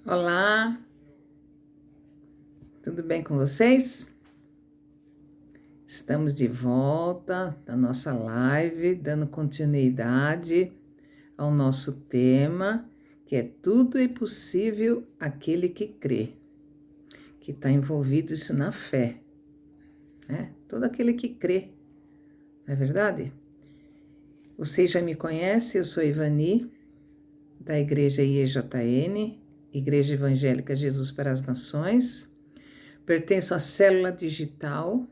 Olá, tudo bem com vocês? Estamos de volta na nossa live, dando continuidade ao nosso tema, que é tudo é possível aquele que crê, que está envolvido isso na fé, né? Todo aquele que crê, não é verdade? Vocês já me conhecem, eu sou Ivani, da Igreja IEJN, Igreja Evangélica Jesus para as Nações. Pertenço à Célula Digital,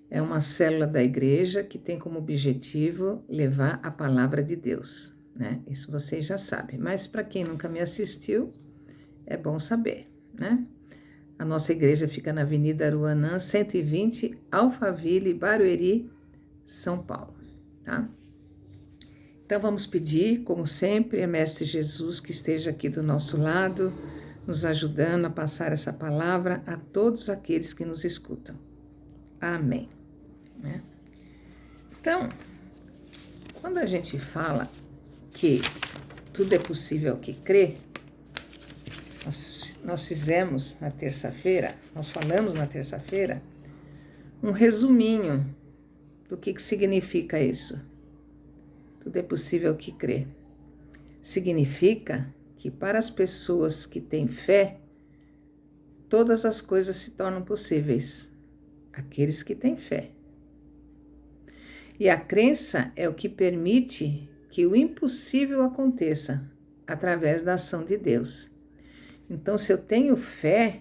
é uma célula da igreja que tem como objetivo levar a palavra de Deus, né? Isso vocês já sabem, mas para quem nunca me assistiu, é bom saber, né? A nossa igreja fica na Avenida Aruanã, 120, Alphaville, Barueri, São Paulo, tá? Então vamos pedir, como sempre, a Mestre Jesus que esteja aqui do nosso lado, nos ajudando a passar essa palavra a todos aqueles que nos escutam. Amém. Né? Então, quando a gente fala que tudo é possível ao que crê, nós fizemos na terça-feira, nós falamos na terça-feira, um resuminho do que significa isso. Tudo é possível ao que crê. Significa que para as pessoas que têm fé, todas as coisas se tornam possíveis. Aqueles que têm fé. E a crença é o que permite que o impossível aconteça através da ação de Deus. Então, se eu tenho fé,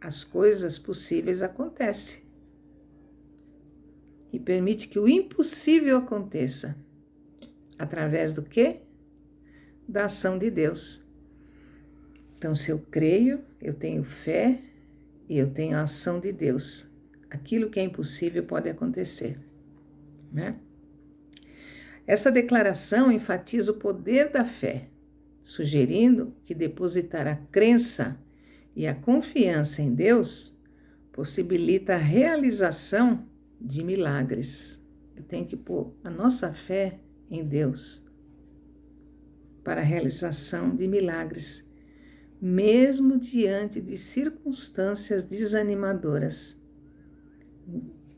as coisas possíveis acontecem. E permite que o impossível aconteça. Através do quê? Da ação de Deus. Então, se eu creio, eu tenho fé e eu tenho a ação de Deus. Aquilo que é impossível pode acontecer, né? Essa declaração enfatiza o poder da fé, sugerindo que depositar a crença e a confiança em Deus possibilita a realização de milagres. Eu tenho que pôr a nossa fé em Deus para a realização de milagres, mesmo diante de circunstâncias desanimadoras.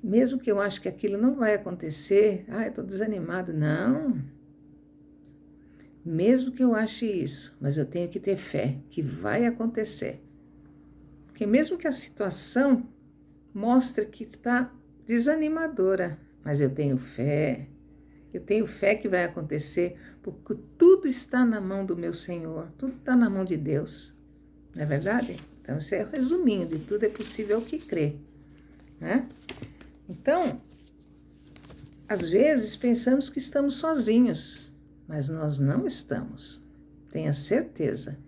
Mesmo que eu acho que aquilo não vai acontecer, eu estou desanimado. Não. Mesmo que eu ache isso, mas eu tenho que ter fé que vai acontecer. Porque mesmo que a situação mostre que está desanimadora, mas eu tenho fé que vai acontecer, porque tudo está na mão do meu Senhor, tudo está na mão de Deus. Não é verdade? Então, esse é o resuminho de tudo é possível ao que crê, né? Então, às vezes pensamos que estamos sozinhos, mas nós não estamos. Tenha certeza,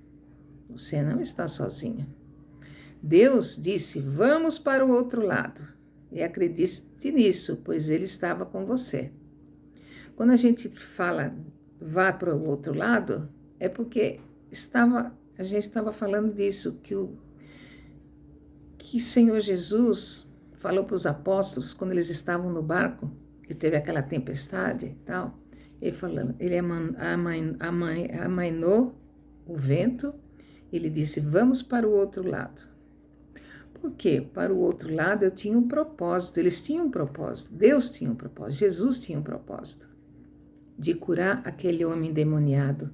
você não está sozinho. Deus disse, vamos para o outro lado. E acredite nisso, pois Ele estava com você. Quando a gente fala, vá para o outro lado, é porque a gente estava falando disso, que Senhor Jesus falou para os apóstolos, quando eles estavam no barco, e teve aquela tempestade e tal, ele amainou o vento, ele disse, vamos para o outro lado. Por quê? Para o outro lado eu tinha um propósito, eles tinham um propósito, Deus tinha um propósito, Jesus tinha um propósito, de curar aquele homem endemoniado.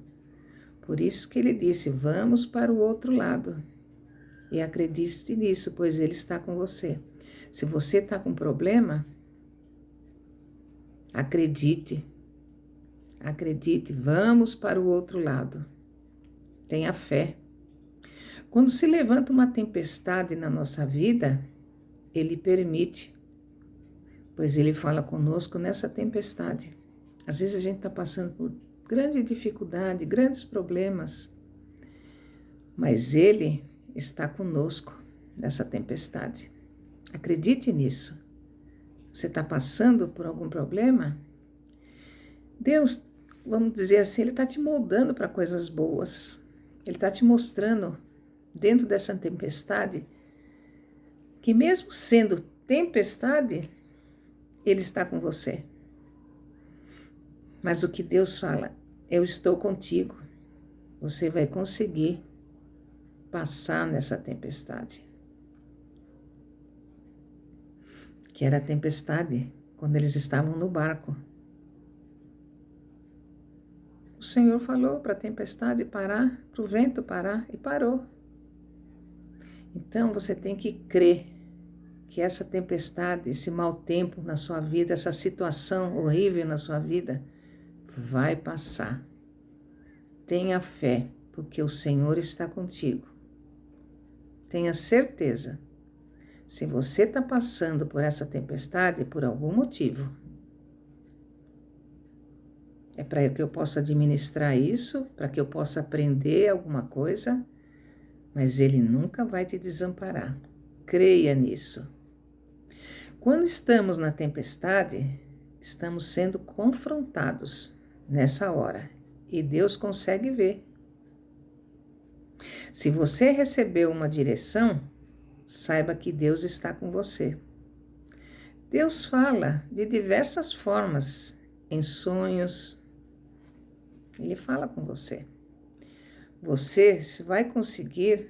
Por isso que ele disse, vamos para o outro lado. E acredite nisso, pois Ele está com você. Se você está com problema, acredite, vamos para o outro lado. Tenha fé. Quando se levanta uma tempestade na nossa vida, Ele permite, pois Ele fala conosco nessa tempestade. Às vezes a gente está passando por grande dificuldade, grandes problemas, mas Ele está conosco nessa tempestade. Acredite nisso. Você está passando por algum problema? Deus, vamos dizer assim, Ele está te moldando para coisas boas. Ele está te mostrando, dentro dessa tempestade, que mesmo sendo tempestade, Ele está com você. Mas o que Deus fala, eu estou contigo. Você vai conseguir. passar nessa tempestade. Que era a tempestade quando eles estavam no barco. O Senhor falou para a tempestade parar, para o vento parar, e parou. Então você tem que crer que essa tempestade, esse mau tempo na sua vida, essa situação horrível na sua vida, vai passar. Tenha fé, porque o Senhor está contigo. Tenha certeza. Se você está passando por essa tempestade, por algum motivo, é para que eu possa administrar isso, para que eu possa aprender alguma coisa, mas Ele nunca vai te desamparar. Creia nisso. Quando estamos na tempestade, estamos sendo confrontados nessa hora e Deus consegue ver. Se você recebeu uma direção, saiba que Deus está com você. Deus fala de diversas formas, em sonhos. Ele fala com você. Você vai conseguir,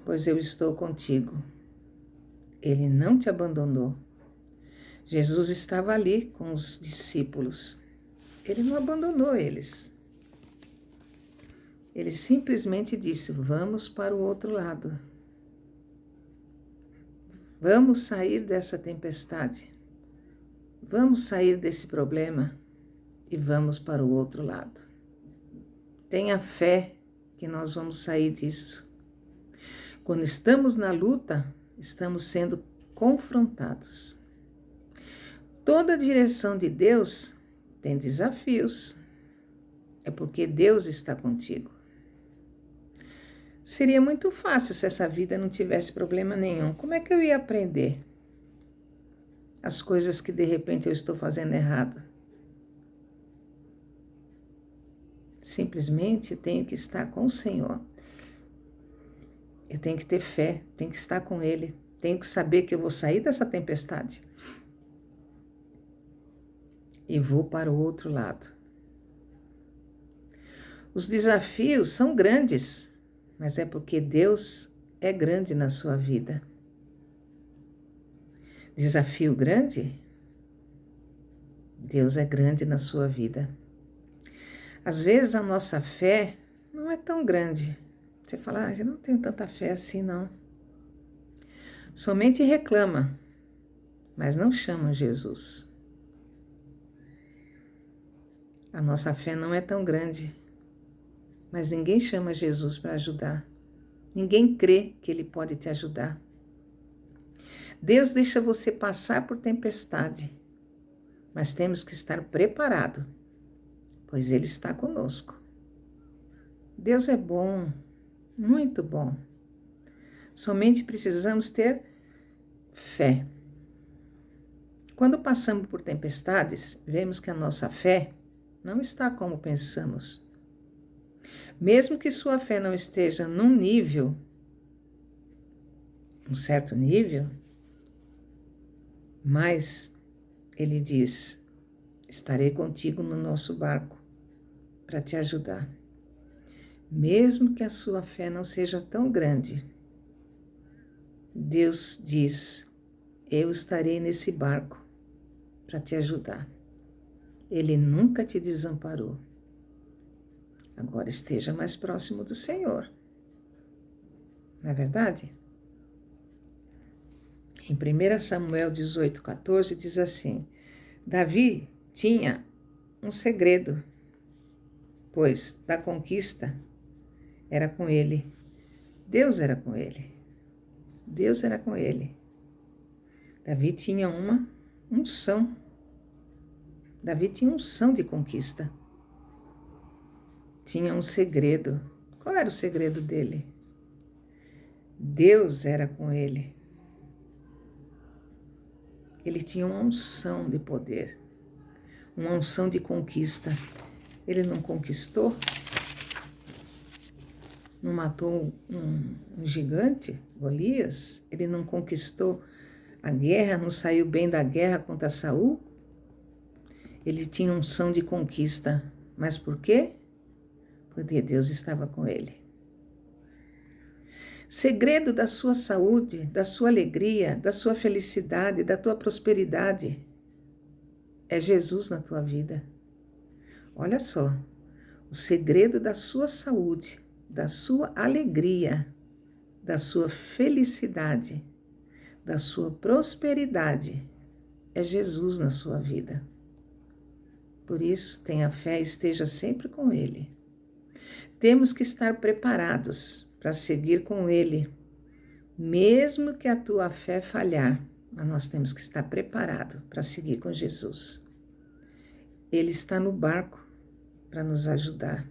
pois eu estou contigo. Ele não te abandonou. Jesus estava ali com os discípulos. Ele não abandonou eles. Ele simplesmente disse: vamos para o outro lado. Vamos sair dessa tempestade. Vamos sair desse problema e vamos para o outro lado. Tenha fé que nós vamos sair disso. Quando estamos na luta, estamos sendo confrontados. Toda a direção de Deus tem desafios. É porque Deus está contigo. Seria muito fácil se essa vida não tivesse problema nenhum. Como é que eu ia aprender as coisas que de repente eu estou fazendo errado? Simplesmente eu tenho que estar com o Senhor. Eu tenho que ter fé, tenho que estar com Ele. Tenho que saber que eu vou sair dessa tempestade e vou para o outro lado. Os desafios são grandes, mas é porque Deus é grande na sua vida. Desafio grande? Deus é grande na sua vida. Às vezes a nossa fé não é tão grande. Você fala, eu não tenho tanta fé assim, não. Somente reclama, mas não chama Jesus. A nossa fé não é tão grande, mas ninguém chama Jesus para ajudar. Ninguém crê que Ele pode te ajudar. Deus deixa você passar por tempestade, mas temos que estar preparado, pois Ele está conosco. Deus é bom, muito bom. Somente precisamos ter fé. Quando passamos por tempestades, vemos que a nossa fé não está como pensamos. Mesmo que sua fé não esteja num nível, um certo nível, mas Ele diz: estarei contigo no nosso barco para te ajudar. Mesmo que a sua fé não seja tão grande, Deus diz: eu estarei nesse barco para te ajudar. Ele nunca te desamparou. Agora esteja mais próximo do Senhor. Não é verdade? Em 1 Samuel 18,14 diz assim: Davi tinha um segredo, pois da conquista era com ele. Deus era com ele. Deus era com ele. Davi tinha uma unção. Davi tinha unção de conquista. Tinha um segredo. Qual era o segredo dele? Deus era com ele. Ele tinha uma unção de poder, uma unção de conquista. Ele não conquistou? Não matou um gigante, Golias? Ele não conquistou a guerra, não saiu bem da guerra contra Saul? Ele tinha unção de conquista. Mas por quê? Porque Deus estava com ele. Segredo da sua saúde, da sua alegria, da sua felicidade, da tua prosperidade é Jesus na tua vida. Olha só, o segredo da sua saúde, da sua alegria, da sua felicidade, da sua prosperidade é Jesus na sua vida. Por isso, tenha fé e esteja sempre com Ele. Temos que estar preparados para seguir com Ele, mesmo que a tua fé falhar, mas nós temos que estar preparados para seguir com Jesus. Ele está no barco para nos ajudar.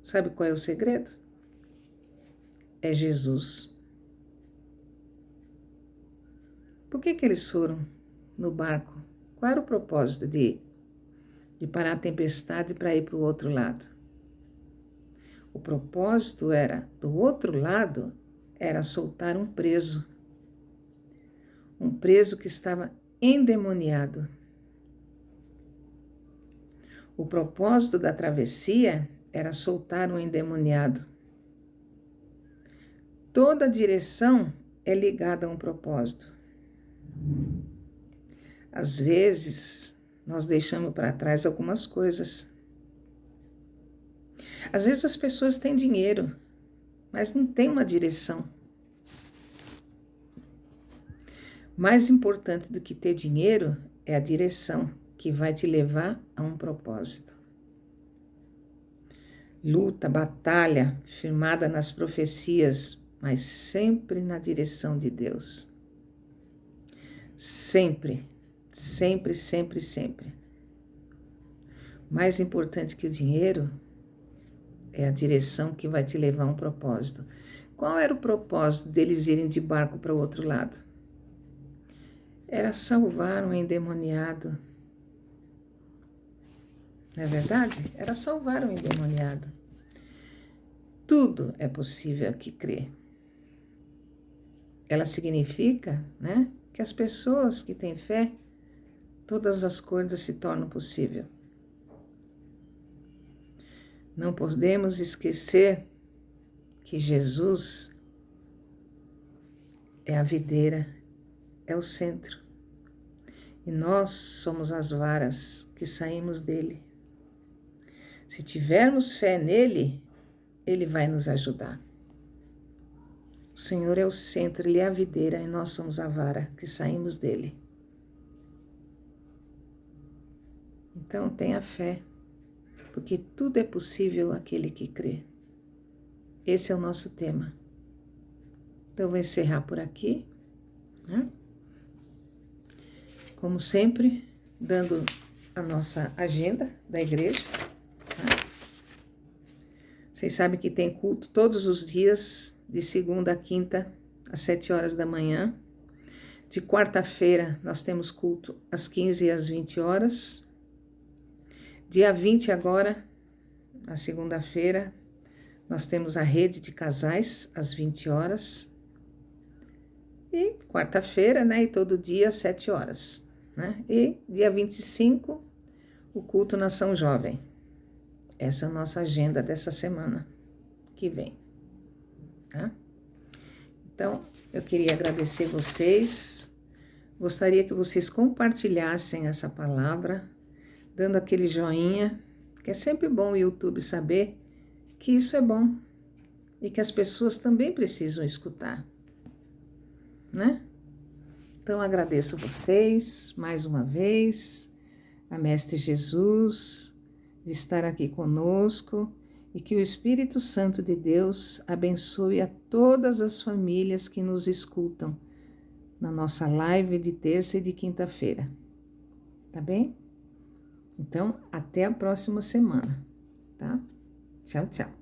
Sabe qual é o segredo? É Jesus. Por que eles foram no barco? Qual era o propósito de parar a tempestade para ir para o outro lado? O propósito era, do outro lado, era soltar um preso que estava endemoniado. O propósito da travessia era soltar um endemoniado. Toda direção é ligada a um propósito. Às vezes, nós deixamos para trás algumas coisas. Às vezes as pessoas têm dinheiro, mas não têm uma direção. Mais importante do que ter dinheiro é a direção que vai te levar a um propósito. Luta, batalha, firmada nas profecias, mas sempre na direção de Deus. Sempre, sempre, sempre, sempre. Mais importante que o dinheiro é a direção que vai te levar a um propósito. Qual era o propósito deles irem de barco para o outro lado? Era salvar um endemoniado. Não é verdade? Era salvar um endemoniado. Tudo é possível a que crê. Ela significa, né, que as pessoas que têm fé, todas as coisas se tornam possível. Não podemos esquecer que Jesus é a videira, é o centro. E nós somos as varas que saímos dele. Se tivermos fé nele, ele vai nos ajudar. O Senhor é o centro, ele é a videira e nós somos a vara que saímos dele. Então tenha fé, porque tudo é possível àquele que crê. Esse é o nosso tema. Então, eu vou encerrar por aqui, né? Como sempre, dando a nossa agenda da igreja. Tá? Vocês sabem que tem culto todos os dias, de segunda a quinta, às 7 horas da manhã. De quarta-feira, nós temos culto às 15 e às 20 horas. Dia 20 agora, na segunda-feira, nós temos a rede de casais às 20 horas. E quarta-feira, né? E todo dia às 7 horas. Né? E dia 25, o culto Nação Jovem. Essa é a nossa agenda dessa semana que vem. Tá? Então, eu queria agradecer vocês. Gostaria que vocês compartilhassem essa palavra, dando aquele joinha, que é sempre bom o YouTube saber que isso é bom e que as pessoas também precisam escutar, né? Então, agradeço vocês mais uma vez, a Mestre Jesus, de estar aqui conosco e que o Espírito Santo de Deus abençoe a todas as famílias que nos escutam na nossa live de terça e de quinta-feira. Tá bem? Então, até a próxima semana, tá? Tchau, tchau.